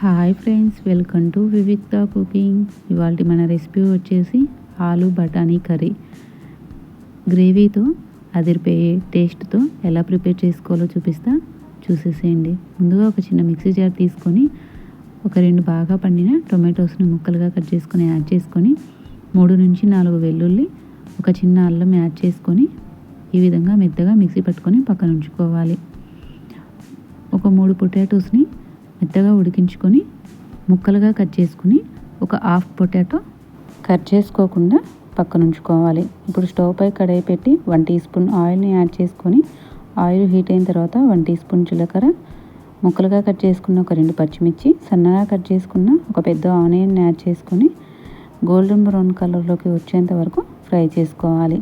Hi friends, welcome to వివిక్త cooking. ఇవాళ మన రెసిపీ వచ్చేసి ఆలు బఠానీ కర్రీ. గ్రేవీతో అదిరిపోయే టేస్ట్తో ఎలా ప్రిపేర్ చేసుకోవాలో చూసేసేయండి. ముందుగా ఒక చిన్న మిక్సీ జార్ తీసుకొని ఒక 2 బాగా పండిన టొమాటోస్ని ముక్కలుగా కట్ చేసుకొని యాడ్ చేసుకొని 3 నుంచి 4 వెల్లుల్లి, ఒక చిన్న అల్లం యాడ్ చేసుకొని ఈ విధంగా మెత్తగా మిక్సీ పట్టుకొని పక్కన ఉంచుకోవాలి. ఒక 3 పొటాటోస్ని మెత్తగా ఉడికించుకొని ముక్కలుగా కట్ చేసుకుని ఒక హాఫ్ పొటాటో కట్ చేసుకోకుండా పక్కన ఉంచుకోవాలి. ఇప్పుడు స్టవ్ పై కడాయి పెట్టి 1 టీ స్పూన్ ఆయిల్ని యాడ్ చేసుకొని ఆయిల్ హీట్ అయిన తర్వాత 1 టీ స్పూన్ జీలకర్ర, ముక్కలుగా కట్ చేసుకున్న ఒక 2 పచ్చిమిర్చి, సన్నగా కట్ చేసుకున్న ఒక పెద్ద ఆనియన్ యాడ్ చేసుకొని గోల్డెన్ బ్రౌన్ కలర్లోకి వచ్చేంత వరకు ఫ్రై చేసుకోవాలి.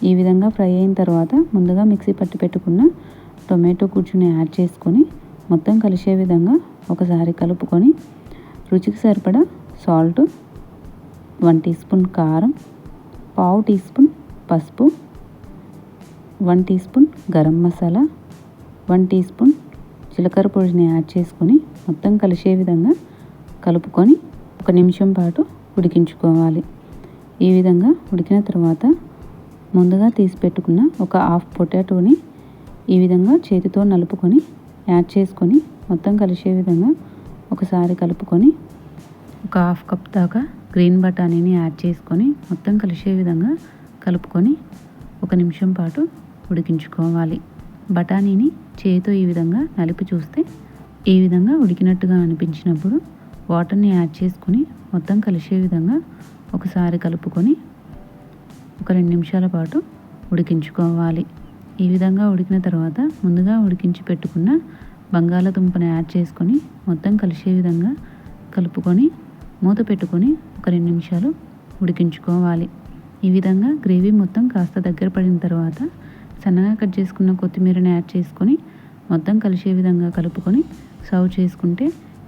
ఈ విధంగా ఫ్రై అయిన తర్వాత ముందుగా మిక్సీ పట్టి పెట్టుకున్న టొమాటో గుజ్జుని యాడ్ చేసుకొని మొత్తం కలిసే విధంగా ఒకసారి కలుపుకొని రుచికి సరిపడా సాల్ట్, 1 టీ స్పూన్ కారం, పావు టీ స్పూన్ పసుపు, 1 teaspoon garam masala, 1 teaspoon జీలకర్ర పొడిని యాడ్ చేసుకొని మొత్తం కలిసే విధంగా కలుపుకొని 1 నిమిషం పాటు ఉడికించుకోవాలి. ఈ విధంగా ఉడికిన తర్వాత ముందుగా తీసి పెట్టుకున్న ఒక హాఫ్ పొటాటోని ఈ విధంగా చేతితో నలుపుకొని యాడ్ చేసుకొని మొత్తం కలిసే విధంగా ఒకసారి కలుపుకొని ఒక హాఫ్ కప్ దాకా గ్రీన్ బఠానీని యాడ్ చేసుకొని మొత్తం కలిసే విధంగా కలుపుకొని 1 నిమిషం పాటు ఉడికించుకోవాలి. బఠానీని చేతితో ఈ విధంగా నలిపి చూస్తే ఈ విధంగా ఉడికినట్టుగా అనిపించినప్పుడు వాటర్ని యాడ్ చేసుకొని మొత్తం కలిసే విధంగా ఒకసారి కలుపుకొని ఒక 2 నిమిషాల పాటు ఉడికించుకోవాలి. ఈ విధంగా ఉడికిన తర్వాత ముందుగా ఉడికించి పెట్టుకున్న బంగాళాదుంపని యాడ్ చేసుకొని మొత్తం కలిసే విధంగా కలుపుకొని మూత పెట్టుకొని ఒక 2 నిమిషాలు ఉడికించుకోవాలి. ఈ విధంగా గ్రేవీ మొత్తం కాస్త దగ్గర పడిన తర్వాత సన్నగా కట్ చేసుకున్న కొత్తిమీరని యాడ్ చేసుకొని మొత్తం కలిసే విధంగా కలుపుకొని సర్వ్ చేసుకుంటే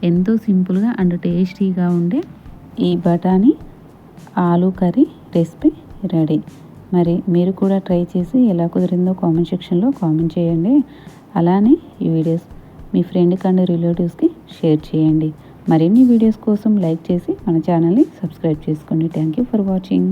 ఎంతో సింపుల్గా అండ్ టేస్టీగా ఉండే ఈ బఠానీ ఆలు కర్రీ రెసిపీ రెడీ. మరి మీరు కూడా ట్రై చేసి ఎలా కుదిరిందో కామెంట్ సెక్షన్లో కామెంట్ చేయండి. అలానే ఈ వీడియోస్ మీ ఫ్రెండ్కి అండ్ రిలేటివ్స్కి షేర్ చేయండి. మరిన్ని వీడియోస్ కోసం లైక్ చేసి మన ఛానల్ని సబ్స్క్రైబ్ చేసుకోండి. Thank you for watching.